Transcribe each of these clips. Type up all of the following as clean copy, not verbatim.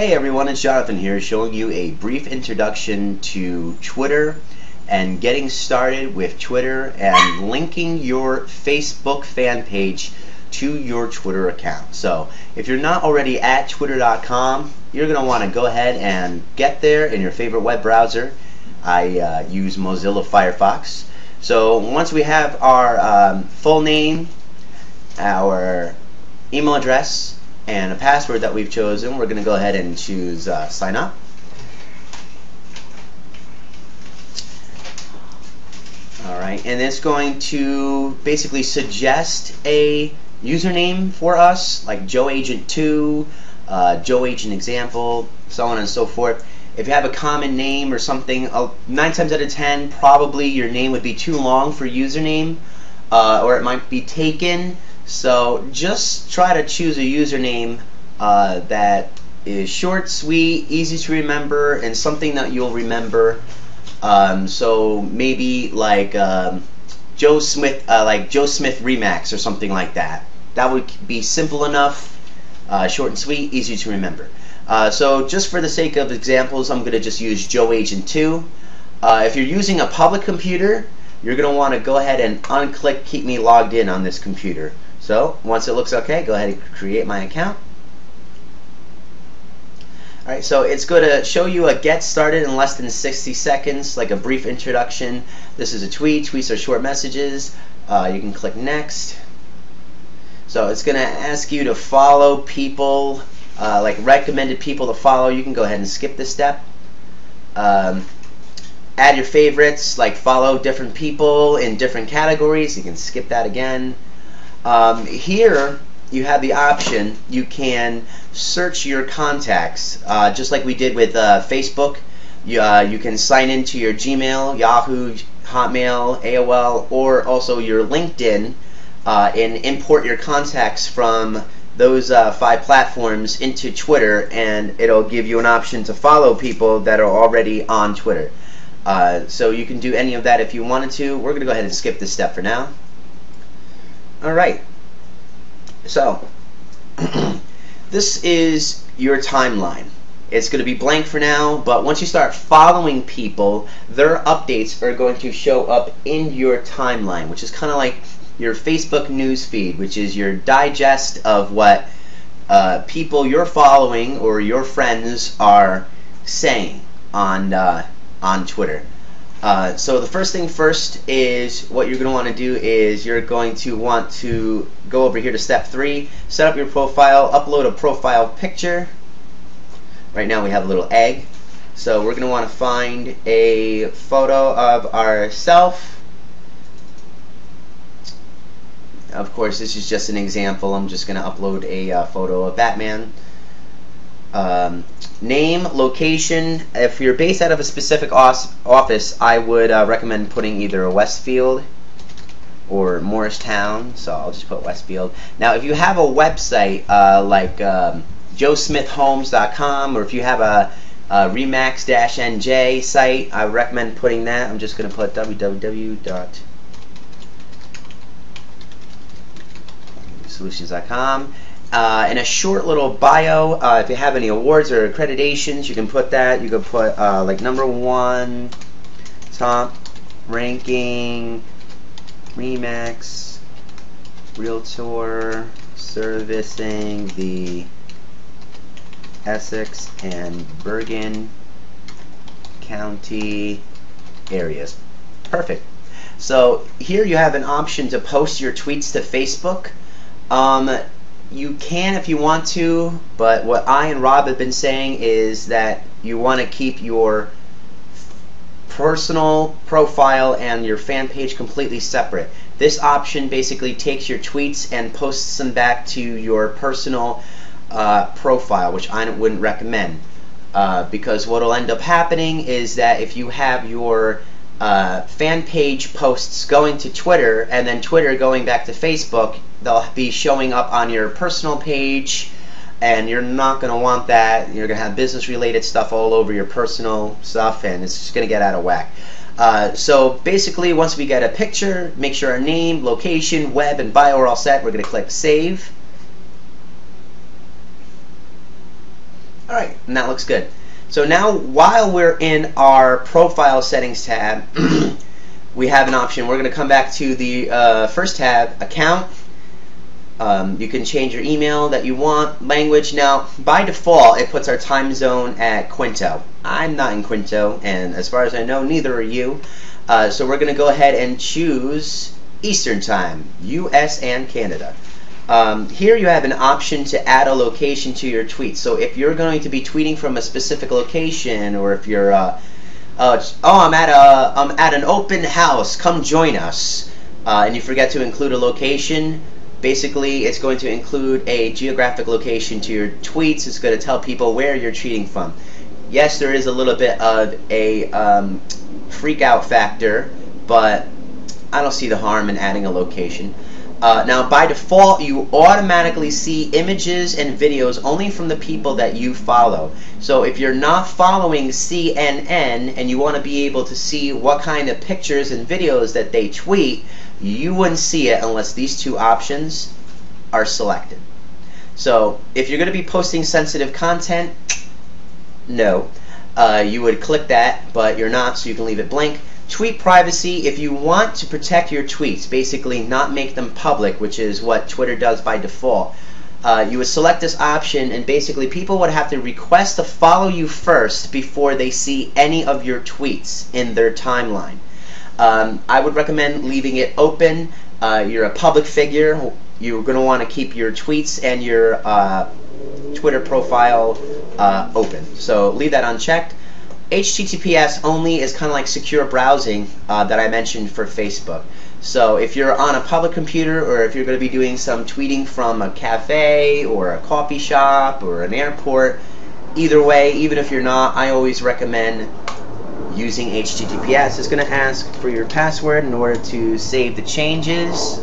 Hey everyone, it's Jonathan here showing you a brief introduction to Twitter and getting started with Twitter and linking your Facebook fan page to your Twitter account. So if you're not already at twitter.com, you're going to want to go ahead and get there in your favorite web browser. I use Mozilla Firefox. So once we have our full name, our email address, and a password that we've chosen, we're going to go ahead and choose sign up. Alright, and it's going to basically suggest a username for us, like JoeAgent2, JoeAgentExample, so on and so forth. If you have a common name or something, 9 times out of 10, probably your name would be too long for username, or it might be taken. So just try to choose a username that is short, sweet, easy to remember, and something that you'll remember. So maybe like Joe Smith Remax or something like that. That would be simple enough, short and sweet, easy to remember. So just for the sake of examples, I'm going to just use JoeAgent2. If you're using a public computer, you're going to want to go ahead and unclick Keep Me Logged In on this computer. So once it looks okay, go ahead and create my account. Alright, so it's going to show you a get started in less than 60 seconds, like a brief introduction. This is a tweet. Tweets are short messages. You can click next. So it's going to ask you to follow people, like recommended people to follow. You can go ahead and skip this step. Add your favorites, like follow different people in different categories. You can skip that again. Here you have the option, you can search your contacts, just like we did with Facebook. You can sign into your Gmail, Yahoo, Hotmail, AOL, or also your LinkedIn, and import your contacts from those 5 platforms into Twitter, and it'll give you an option to follow people that are already on Twitter. So you can do any of that if you wanted to. We're going to go ahead and skip this step for now. Alright, so this is your timeline. It's going to be blank for now, but once you start following people, their updates are going to show up in your timeline, which is kind of like your Facebook news feed, which is your digest of what people you're following or your friends are saying on Twitter. So the first thing first is what you're going to want to do is you're going to want to go over here to step 3, set up your profile, upload a profile picture. Right now we have a little egg, so we're going to want to find a photo of ourselves. Of course, this is just an example. I'm just going to upload a photo of Batman. Name, location. If you're based out of a specific office, I would recommend putting either Westfield or Morristown, so I'll just put Westfield. Now if you have a website like joesmithhomes.com, or if you have a Remax-NJ site, I would recommend putting that. I'm just going to put www.solutions.com. In a short little bio, if you have any awards or accreditations, you can put that. You can put like #1 top ranking Remax Realtor servicing the Essex and Bergen County areas. Perfect. So here you have an option to post your tweets to Facebook. You can if you want to, but what I and Rob have been saying is that you want to keep your personal profile and your fan page completely separate. This option basically takes your tweets and posts them back to your personal profile, which I wouldn't recommend, because what will end up happening is that if you have your fan page posts going to Twitter and then Twitter going back to Facebook, they'll be showing up on your personal page, and you're not going to want that. You're going to have business related stuff all over your personal stuff, and it's just going to get out of whack. So basically, once we get a picture, make sure our name, location, web, and bio are all set. We're going to click save. Alright, and that looks good. So now, while we're in our profile settings tab, we have an option. We're going to come back to the first tab, account. You can change your email that you want, language. Now, by default, it puts our time zone at Quinto. I'm not in Quinto, and as far as I know, neither are you. So we're going to go ahead and choose Eastern Time, US and Canada. Here you have an option to add a location to your tweet. So if you're going to be tweeting from a specific location, or if you're, I'm at an open house, come join us, and you forget to include a location, basically it's going to include a geographic location to your tweets. It's going to tell people where you're tweeting from. Yes, there is a little bit of a freak out factor, but I don't see the harm in adding a location. Now, by default, you automatically see images and videos only from the people that you follow. So if you're not following CNN and you want to be able to see what kind of pictures and videos that they tweet, you wouldn't see it unless these two options are selected. So if you're going to be posting sensitive content, no. You would click that, but you're not, so you can leave it blank. Tweet privacy, if you want to protect your tweets, basically not make them public, which is what Twitter does by default, you would select this option, and basically people would have to request to follow you first before they see any of your tweets in their timeline. I would recommend leaving it open. You're a public figure. You're going to want to keep your tweets and your Twitter profile open. So leave that unchecked. HTTPS only is kind of like secure browsing that I mentioned for Facebook. So if you're on a public computer, or if you're going to be doing some tweeting from a cafe or a coffee shop or an airport, either way, even if you're not, I always recommend using HTTPS. It's going to ask for your password in order to save the changes.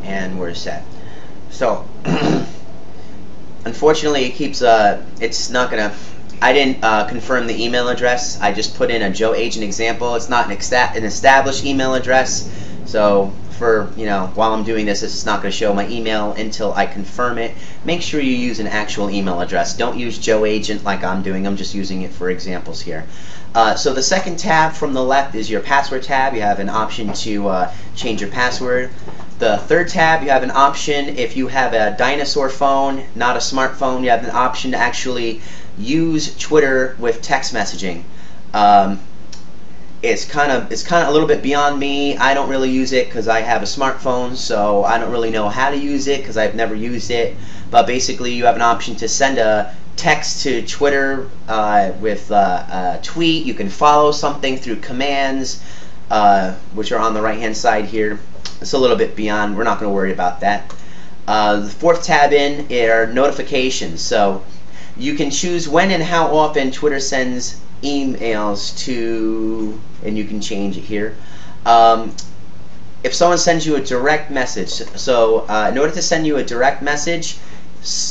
And we're set. So, unfortunately, it keeps, it's not going to, I didn't confirm the email address. I just put in a Joe Agent example. It's not an established email address. So, for, you know, while I'm doing this, it's not going to show my email until I confirm it. Make sure you use an actual email address. Don't use Joe Agent like I'm doing. I'm just using it for examples here. So the second tab from the left is your password tab. You have an option to change your password. The third tab, you have an option, if you have a dinosaur phone, not a smartphone, you have an option to actually use Twitter with text messaging. It's kind of a little bit beyond me. I don't really use it because I have a smartphone, so I don't really know how to use it because I've never used it. But basically, you have an option to send a text to Twitter with a tweet. You can follow something through commands, which are on the right-hand side here. It's a little bit beyond. We're not going to worry about that. The fourth tab in are notifications. So you can choose when and how often Twitter sends emails to, and you can change it here. If someone sends you a direct message, so in order to send you a direct message,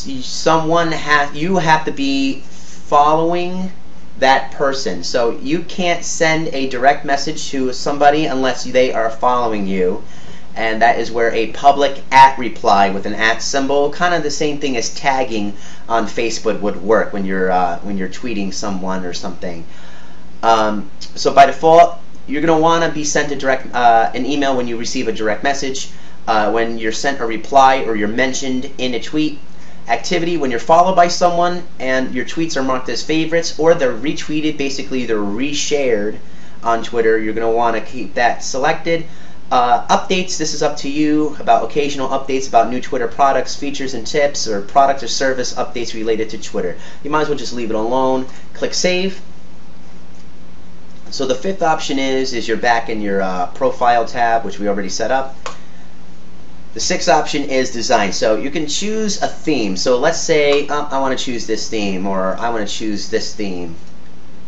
you have to be following that person. So you can't send a direct message to somebody unless they are following you. And that is where a public @ reply with an @ symbol, kind of the same thing as tagging on Facebook, would work when you're tweeting someone or something. So by default, you're going to want to be sent an email when you receive a direct message, when you're sent a reply or you're mentioned in a tweet. Activity, when you're followed by someone and your tweets are marked as favorites or they're retweeted, basically they're reshared on Twitter, you're going to want to keep that selected. Updates, this is up to you, about occasional updates about new Twitter products, features and tips, or product or service updates related to Twitter. You might as well just leave it alone. Click Save. So the fifth option is you're back in your profile tab, which we already set up. The sixth option is design. So you can choose a theme. So let's say I want to choose this theme, or I want to choose this theme.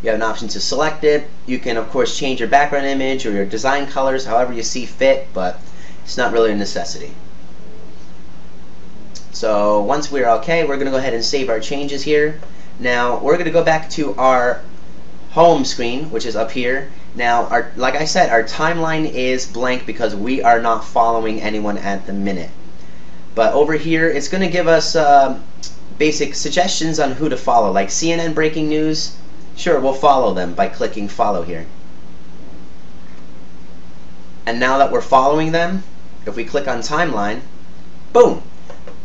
You have an option to select it. You can, of course, change your background image or your design colors however you see fit, but it's not really a necessity. So once we're okay, we're going to go ahead and save our changes here. Now we're going to go back to our home screen, which is up here, Now, like I said, our timeline is blank because we are not following anyone at the minute. But over here, it's going to give us basic suggestions on who to follow, like CNN breaking news. Sure, we'll follow them by clicking follow here. And now that we're following them, if we click on timeline, boom,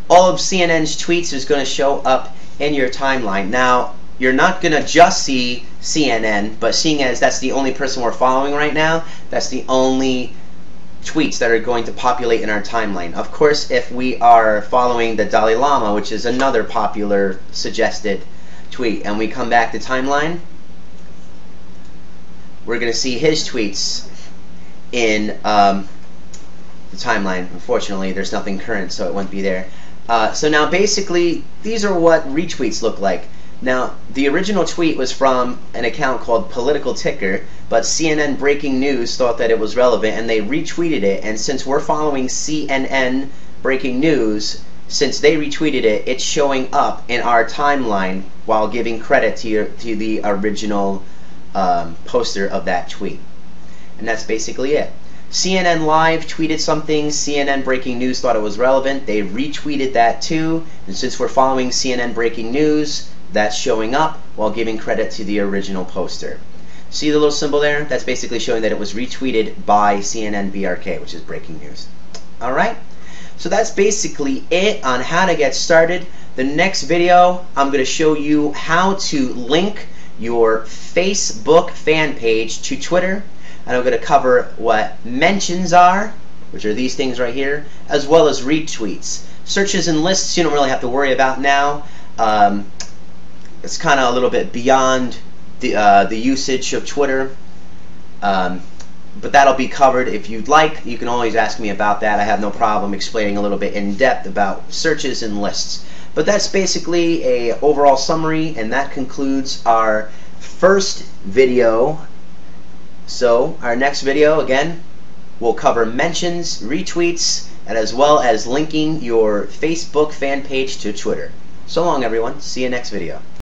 all of CNN's tweets is going to show up in your timeline. Now, you're not going to just see CNN, but seeing as that's the only person we're following right now, that's the only tweets that are going to populate in our timeline. Of course, if we are following the Dalai Lama, which is another popular suggested tweet, and we come back to timeline, we're going to see his tweets in the timeline. Unfortunately, there's nothing current, so it won't be there. So now basically, these are what retweets look like. Now, the original tweet was from an account called Political Ticker, but CNN Breaking News thought that it was relevant, and they retweeted it. And since we're following CNN Breaking News, since they retweeted it, it's showing up in our timeline while giving credit to the original poster of that tweet. And that's basically it. CNN Live tweeted something, CNN Breaking News thought it was relevant, they retweeted that too, and since we're following CNN Breaking News, that's showing up while giving credit to the original poster. See the little symbol there? That's basically showing that it was retweeted by CNN BRK, which is breaking news. Alright, so that's basically it on how to get started. The next video, I'm going to show you how to link your Facebook fan page to Twitter. And I'm going to cover what mentions are, which are these things right here, as well as retweets. Searches and lists you don't really have to worry about now. It's kind of a little bit beyond the usage of Twitter. But that'll be covered if you'd like. You can always ask me about that. I have no problem explaining a little bit in depth about searches and lists. But that's basically a overall summary, and that concludes our first video. So our next video, again, will cover mentions, retweets, and as well as linking your Facebook fan page to Twitter. So long, everyone. See you next video.